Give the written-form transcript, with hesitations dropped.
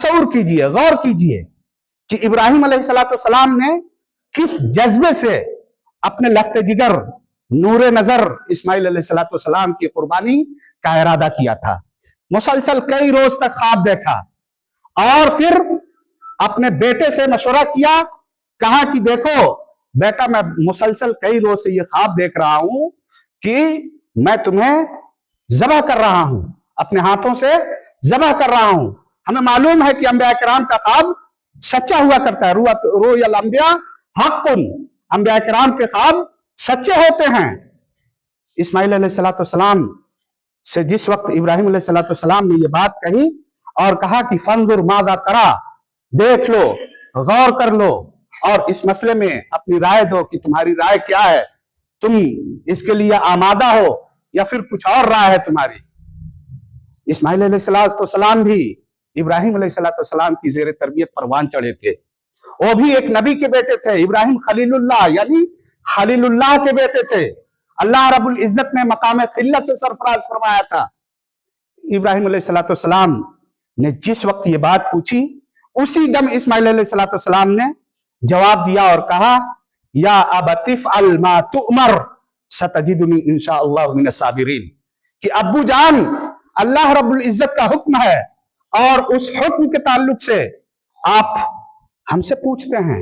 तसव्वुर कीजिए, गौर कीजिए कि इब्राहिम अलैहिस्सलाम ने किस जज्बे से अपने लख्त जिगर नूरे नजर इस्माइल अलैहिस्सलाम की कुर्बानी का इरादा किया था। मुसलसल कई रोज तक ख्वाब देखा और फिर अपने बेटे से मशवरा किया, कहा कि देखो बेटा, मैं मुसलसल कई रोज से ये ख्वाब देख रहा हूं कि मैं तुम्हें ज़बह कर रहा हूं, अपने हाथों से ज़बह कर रहा हूं। हमें मालूम है कि अंबिया किराम का ख्वाब सच्चा हुआ करता है। रुयल अंबिया हक़्क़ुन, अंबिया किराम के ख्वाब सच्चे होते हैं। इस्माइल अलैहिस्सलाम से जिस वक्त इब्राहिम अलैहिस्सलाम ने ये बात कही और कहा कि फंजुर माज़ा तरा, देख लो, गौर कर लो और इस मसले में अपनी राय दो कि तुम्हारी राय क्या है, तुम इसके लिए आमादा हो या फिर कुछ और राय है तुम्हारी। इस्माइल अलैहिस्सलाम भी इब्राहिम अलैहिस्सलाम की जेर तरबियत परवान चढ़े थे। वो भी एक नबी के बेटे थे, इब्राहिम खलीलुल्लाह यानी खलीलुल्लाह के बेटे थे। अल्लाह रब्बुल इज्जत ने मकाम खिल्लत से सरफराज फरमाया था। इब्राहिम अलैहिस्सलाम ने जिस वक्त ये बात पूछी, उसी दम इस्माइल अलैहिस्सलाम ने जवाब दिया और कहा, या अबतिफ अल मा तुअमर सतजिदुनी इंशाअल्लाहु मिनस साबिरीन, कि अब्बू जान, अल्लाह रब्बुल इज्जत का हुक्म है और उस हुक्म के ताल्लुक से आप हमसे पूछते हैं